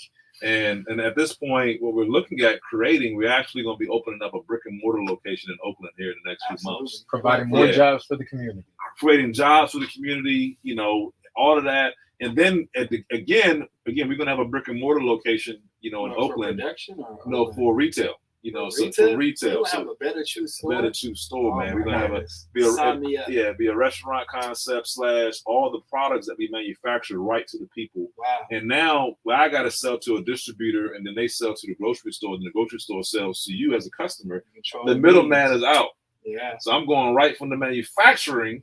And at this point, what we're looking at creating, we're actually going to be opening up a brick and mortar location in Oakland here in the next few months. Providing more jobs for the community. Creating jobs for the community, all of that. And then again, we're going to have a brick and mortar location, in Oakland. For retail. For retail. So have a better choose store. Man. We're gonna be a restaurant concept / all the products that we manufacture right to the people. Wow. And now I got to sell to a distributor, and then they sell to the grocery store, and the grocery store sells to you as a customer. The middleman is out. Yeah. So I'm going right from the manufacturing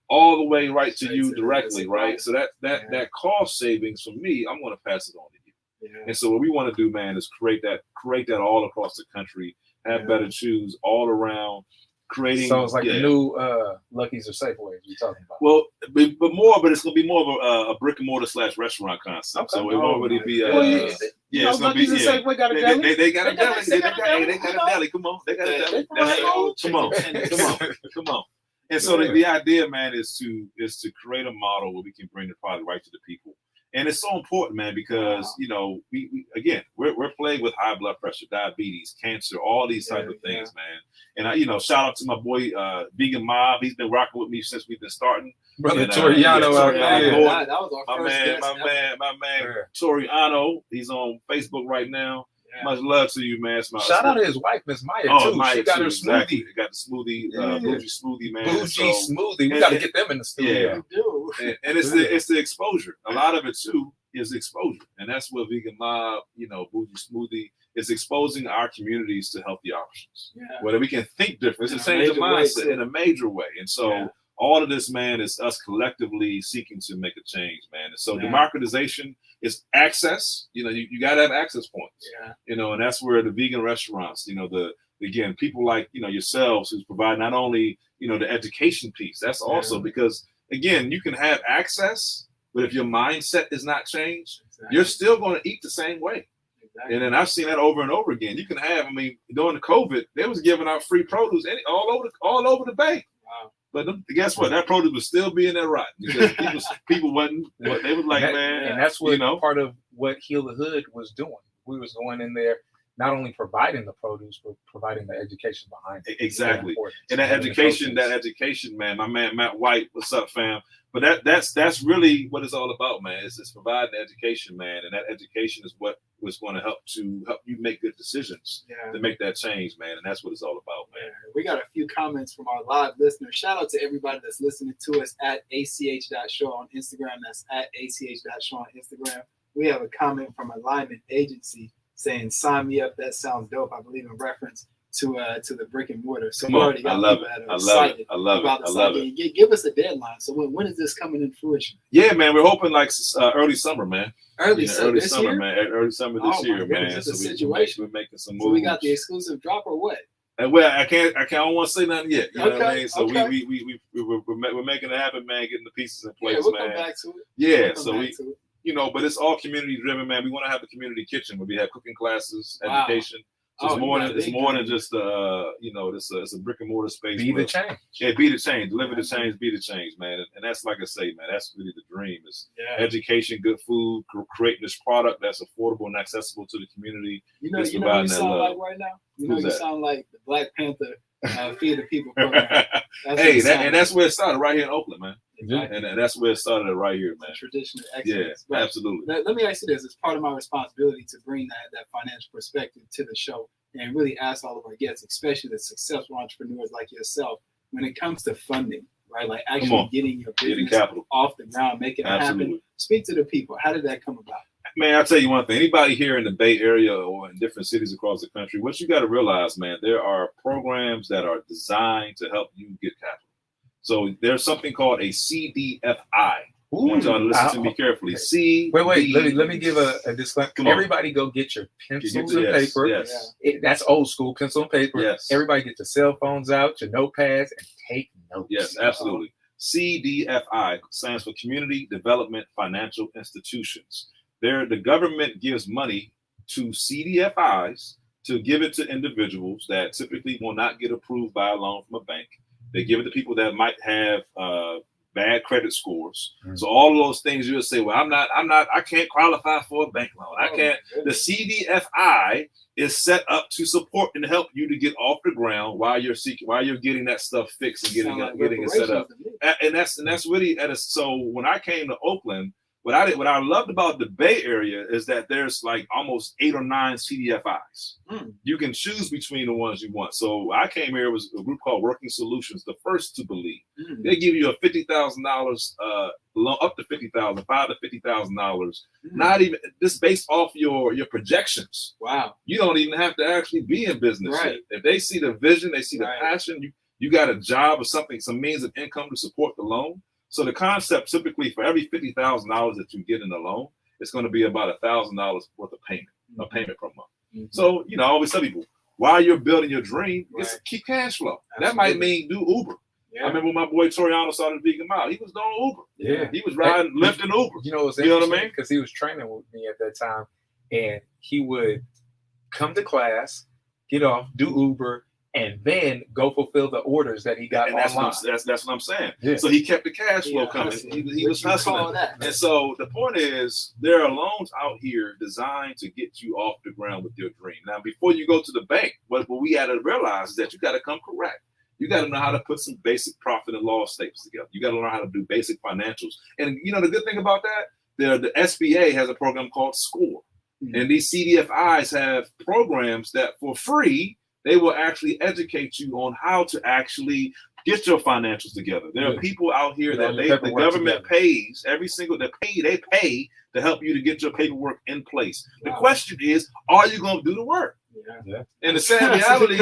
all the way right to you directly, right? So that cost savings for me, I'm going to pass it on to you. Yeah. And so what we want to do, man, is create that all across the country, have better chews all around, creating. So it's like the new Lucky's or Safeways we're talking about. Well, but it's going to be more of a brick and mortar / restaurant concept. Okay. So it won't really be it's going to be Safeway got a deli. They got a deli. They got a deli. Come on, they got a deli. Come on. And so the idea, man, is to create a model where we can bring the product right to the people. And it's so important, man, because we're plagued with high blood pressure, diabetes, cancer, all these type of things, man. And shout out to my boy Vegan Mob. He's been rocking with me since we've been starting. Brother Toriano out there. That was our first guest. My man Toriano. He's on Facebook right now. Yeah. Much love to you, man. Shout out to his wife, Miss Maya, too. Maya she got too, her smoothie. They got the smoothie, bougie smoothie, man. Bougie smoothie. We got to get them in the studio. Yeah. And it's the exposure. A lot of it too is exposure, and that's what Vegan Mob, bougie smoothie is exposing our communities to healthy options. Yeah. Whether we can think different, it's a change of mindset in a major way, and so. All of this, man, is us collectively seeking to make a change, man. And so democratization is access. You got to have access points. Yeah. And that's where the vegan restaurants, again, people like, yourselves who's provide not only, the education piece. That's also because, again, you can have access, but if your mindset is not changed, you're still going to eat the same way. Exactly. And then I've seen that over and over again. You can have, during the COVID, they was giving out free produce all over the Bay. Wow. But guess what? That produce was still being there rotten because people wasn't. They was like, and that's what part of what Heal the Hood was doing. We was going in there, not only providing the produce, but providing the education behind it. Exactly. And that education, man. My man Matt White, what's up, fam? But that's really what it's all about, man. It's providing the education, man, and that education is what was going to help you make good decisions to make that change, man. And that's what it's all about, man. We got a few comments from our live listeners. Shout out to everybody that's listening to us at ach.show on Instagram. That's at ach.show on Instagram. We have a comment from Alignment Agency saying, "Sign me up. That sounds dope." I believe in reference to the brick and mortar. So we already got people that are excited about this idea. Give us a deadline. So when is this coming in fruition? Yeah, man, we're hoping like early summer, man. Early summer this year? Man. Early summer this year, man. So we're making some moves. So we got the exclusive drop or what? Well, I don't want to say nothing yet. You know what I mean? So we're making it happen, man. Getting the pieces in place, we'll man. Come back to it. Yeah, but it's all community driven, man. We want to have the community kitchen where we have cooking classes, education. So it's more than just it's a brick and mortar space. Be the change. Yeah, be the change. Deliver the change. Be the change, man. And that's like I say, man. That's really the dream. Is education, good food, creating this product that's affordable and accessible to the community. You sound like right now. You sound like the Black Panther Feed the People program. And that's where it started, right here in Oakland, man. Exactly. And that's where it started right here, man. Tradition of Yeah, excellence. Right. absolutely. Let me ask you this: it's part of my responsibility to bring that financial perspective to the show and really ask all of our guests, especially the successful entrepreneurs like yourself, when it comes to funding, right? Like actually getting your business capital off the ground, making it happen. Speak to the people. How did that come about? Man, I'll tell you one thing. Anybody here in the Bay Area or in different cities across the country, what you got to realize, man, there are programs that are designed to help you get capital. So there's something called a CDFI. I want y'all to listen to me carefully. Wait. Let me give a disclaimer. Everybody go get your pencils and paper. Yes. That's old school, pencil and paper. Yes. Everybody get your cell phones out, your notepads, and take notes. Yes, absolutely. CDFI stands for Community Development Financial Institutions. The government gives money to CDFIs to give it to individuals that typically will not get approved by a loan from a bank. They give it to people that might have bad credit scores. So all of those things you'll say, well, I can't qualify for a bank loan. I can't. The CDFI is set up to support and help you to get off the ground while you're getting that stuff fixed and getting it set up. And that's really so when I came to Oakland, what I loved about the Bay Area is that there's like almost 8 or 9 CDFIs. You can choose between the ones you want. So I came here, it was a group called Working Solutions, the first to believe. They give you a $50,000 loan, up to $50,000, $5,000 to $50,000. Not even just based off your projections. Wow. You don't even have to actually be in business. Right. If they see the vision, they see the passion, you got a job or something, some means of income to support the loan. So the concept typically for every $50,000 that you get in a loan, it's going to be about $1,000 worth of payment, a payment per month. So, I always tell people, while you're building your dream, just keep cash flow. That might mean do Uber. I remember when my boy Toriano started Vegan Mile, he was doing Uber. Yeah. He was riding, lifting Uber. You know what I mean? Because he was training with me at that time, and he would come to class, get off, do Uber, and then go fulfill the orders that he got online. That's what I'm saying. Yeah. So he kept the cash flow coming. He was hustling. And so the point is, there are loans out here designed to get you off the ground with your dream. Now, before you go to the bank, what we got to realize is that you got to come correct. You got to know how to put some basic profit and loss statements together. You got to learn how to do basic financials. And the good thing about that, the SBA has a program called SCORE. And these CDFIs have programs that for free, they will actually educate you on how to actually get your financials together. There are people out here that the government pays they pay to help you to get your paperwork in place. The question is, are you going to do the work? And the sad reality,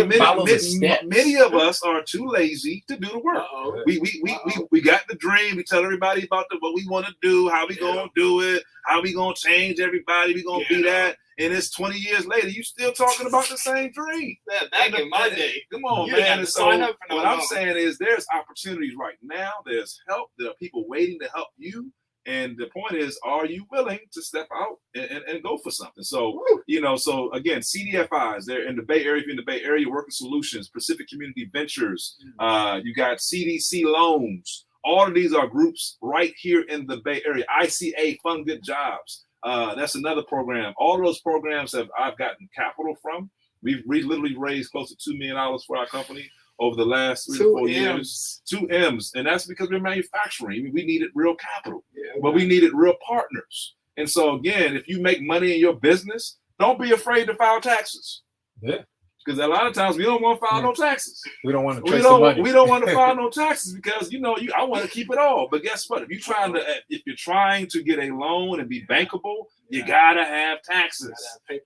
many of us are too lazy to do the work. We got the dream. We tell everybody about what we want to do, how we gonna do it, how we gonna change everybody. We gonna be that. And it's 20 years later, you still talking about the same dream. Back in my day. Come on, man. And so what I'm saying is there's opportunities right now. There's help. There are people waiting to help you. And the point is, are you willing to step out and go for something? So, so again, CDFIs, they're in the Bay Area. If you're in the Bay Area, Working Solutions, Pacific Community Ventures, you got CDC Loans. All of these are groups right here in the Bay Area. ICA, Fund Good Jobs. That's another program. All of those programs I've gotten capital from. We've literally raised close to $2 million for our company over the last 3 to 4 years. 2 M's. And that's because we're manufacturing. I mean, we needed real capital, but we needed real partners. And so again, if you make money in your business, don't be afraid to file taxes. Yeah. Because a lot of times we don't want to file no taxes. We don't want to trace the money. We don't want to file no taxes because I want to keep it all. But guess what? If you're trying to get a loan and be bankable, you gotta have taxes.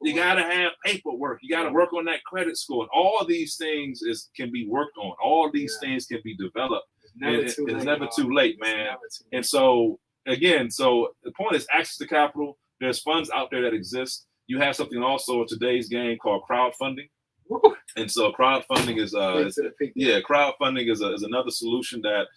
You gotta have paperwork. You gotta work on that credit score. And all of these things can be worked on. All of these things can be developed. It's never too late, man. And so again, the point is access to capital. There's funds out there that exist. You have something also in today's game called crowdfunding. And so crowdfunding is another solution that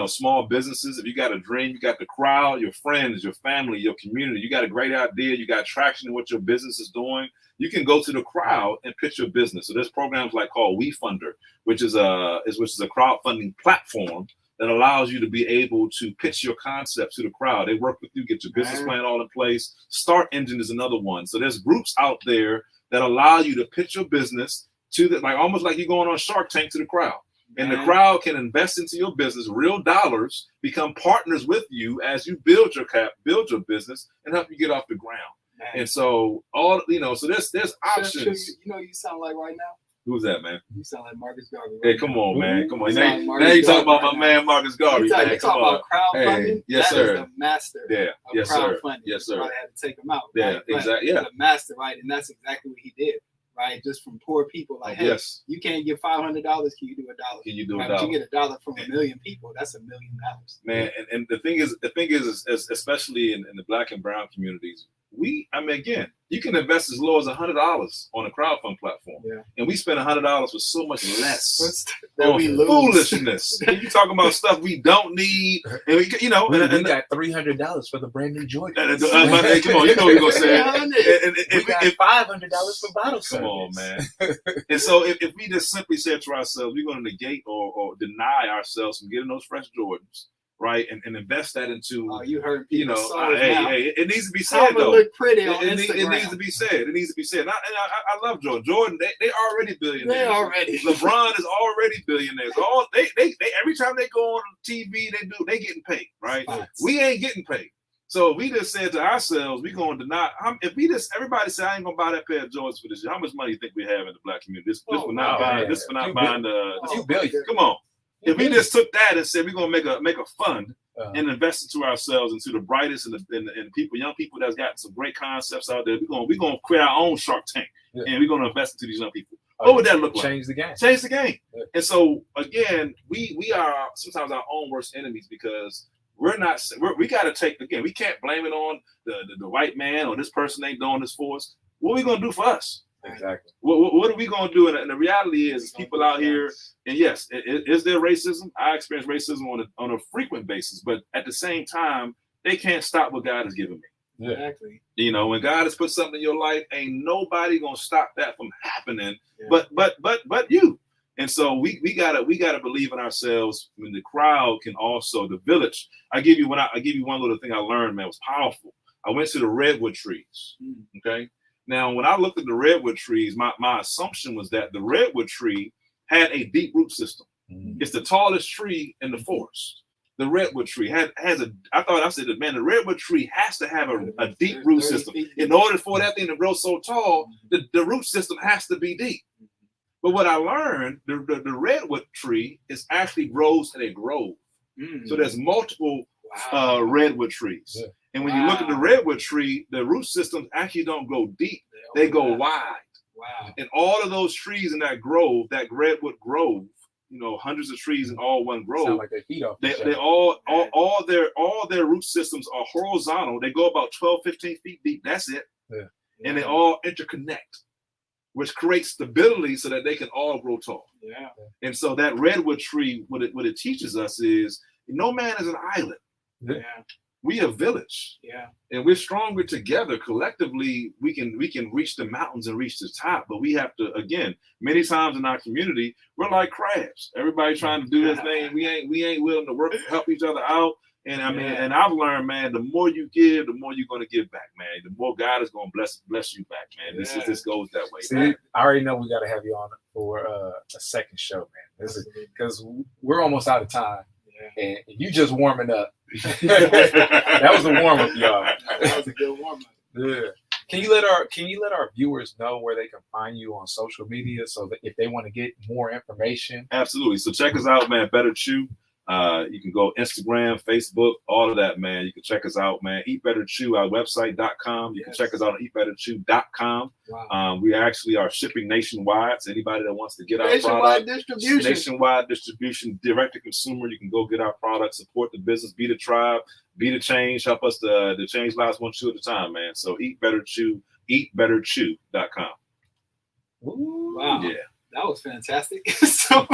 small businesses, if you got a dream, you got the crowd, your friends, your family, your community, you got a great idea, you got traction in what your business is doing, you can go to the crowd and pitch your business. So there's programs called WeFunder, which is a crowdfunding platform that allows you to be able to pitch your concept to the crowd. They work with you, get your business plan all in place. Start Engine is another one. So there's groups out there that allow you to pitch your business to almost like you're going on Shark Tank to the crowd. And the crowd can invest into your business, real dollars, become partners with you as you build your business, and help you get off the ground. Man. And so so there's options. You know, you sound like right now. Who's that, man? You sound like Marcus Garvey. Right hey, come now. On, man. Come on. Now you talking about my man Marcus Garvey. You talking about crowdfunding? Hey, yes, that sir. Is the master of crowdfunding. Yes, sir. I had to take him out. Yeah, right? exactly. Yeah. The master, right? And that's exactly what he did. Right, just from poor people, like, hey, you can't get $500. Can you do $1? Can you do $1? But you get $1 from 1 million people. That's $1 million. Man, and the thing is, especially in the Black and brown communities, again, you can invest as low as $100 on a crowdfund platform, and we spend $100 for so much less on foolishness. You talking about stuff we don't need, and we got $300 for the brand new Jordan. Come on, you know what we're gonna say. We got $500 for bottle service. Come on, man. And so if we just simply said to ourselves, we're going to negate or deny ourselves from getting those fresh Jordans. Right, and invest that into. Oh, you heard people. Hey, it needs to be said though. Look pretty on Instagram. It needs to be said. It needs to be said. I love Jordan. Jordan, they already billionaires. They already. LeBron is already billionaires. They every time they go on TV, they getting paid. Right, we ain't getting paid. So we just said to ourselves, we going to deny. Everybody say I ain't gonna buy that pair of Jordans for this year. How much money you think we have in the Black community? This for not buying the $2 billion. Come on. If we just took that and said we're gonna make a fund and invest into ourselves, into the brightest and young people that's got some great concepts out there, we're gonna create our own Shark Tank and we're gonna invest into these young people. What would that look like? Change the game. Change the game. Yeah. And so again, we are sometimes our own worst enemies because we got to take again. We can't blame it on the white man or this person ain't doing this for us. What are we gonna do for us? Exactly. What are we going to do? And the reality is people out here, and yes, is there racism? I experience racism on a frequent basis, but at the same time, they can't stop what God has given me. Yeah. Exactly. When God has put something in your life, ain't nobody going to stop that from happening, but you. And so we gotta believe in ourselves. When the crowd can also, the village. I give you one little thing I learned, man, it was powerful. I went to the redwood trees. Okay. Now, when I looked at the redwood trees, my assumption was that the redwood tree had a deep root system. It's the tallest tree in the forest. The redwood tree I said, man, the redwood tree has to have a deep root system. In order for that thing to grow so tall, the root system has to be deep. But what I learned, the redwood tree actually grows in a grove. So there's multiple redwood trees. Yeah. And when you look at the redwood tree, the root systems actually don't go deep; they go wide. Wow! And all of those trees in that grove, that redwood grove, hundreds of trees in all one grove. Sound like they feed off. They all their root systems are horizontal. They go about 12, 15 feet deep. That's it. Yeah. And they all interconnect, which creates stability so that they can all grow tall. Yeah. And so that redwood tree, what it teaches us is, no man is an island. Yeah. We a village, and we're stronger together. Collectively, we can reach the mountains and reach the top. But we have to, again, many times in our community, we're like crabs. Everybody trying to do this thing. We ain't willing to work, help each other out. And I mean, and I've learned, man, the more you give, the more you're going to give back, man. The more God is going to bless you back, man. This goes that way. See, I already know we got to have you on for a second show, man. This is because we're almost out of time. And you just warming up. That was a warm up, y'all. That was a good warm up. Yeah. Can you let our viewers know where they can find you on social media so that if they want to get more information? Absolutely. So check us out, man. Better Chew. You can go Instagram, Facebook, all of that, man. You can check us out, man. Eat Better Chew, our website.com. You can check us out on eatbetterchew.com. Wow. We actually are shipping nationwide. So anybody that wants to get our product, nationwide distribution, direct to consumer, you can go get our product, support the business, be the tribe, be the change, help us to change lives one chew at a time, man. So Eat Better Chew, eatbetterchew.com. Ooh, wow. Yeah. That was fantastic. So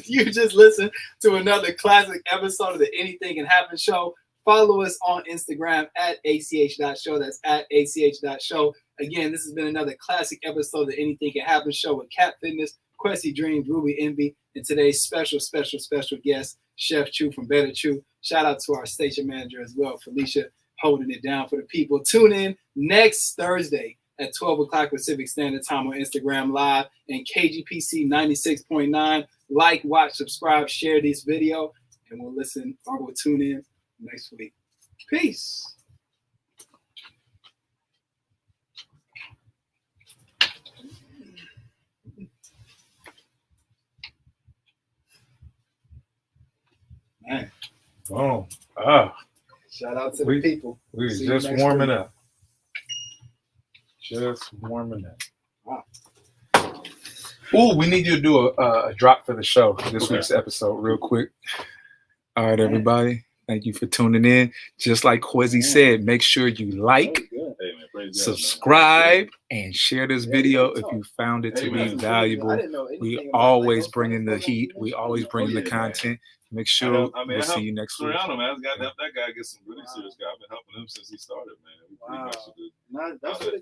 you just listened to another classic episode of the Anything Can Happen show. Follow us on Instagram at ach.show. That's at ach.show. Again, this has been another classic episode of the Anything Can Happen show with Cat Fitness, Quessy Dreams, Ruby Envy, and today's special guest, Chef Chew from Better Chew. Shout out to our station manager as well, Felicia, holding it down for the people. Tune in next Thursday at 12 o'clock Pacific Standard Time on Instagram Live and KGPC 96.9. Like, watch, subscribe, share this video, and we'll listen or we'll tune in next week. Peace. Man. Oh, Shout out to the people. We See just you next warming week. up. Just warming up. Wow. Oh, we need you to do a drop for the show, this Okay. week's episode, real quick. All right, everybody. Thank you for tuning in. Just like Kwesi said, make sure you like, Hey, man, praise God, man. subscribe, and share this video if you found it to Hey, be man. valuable. We always bring in the heat. We always bring in the content. Make sure we'll see you next week. Soriano, man, got that guy get some really serious guy. I've been helping him since he started, man. We pretty much Wow. That's what it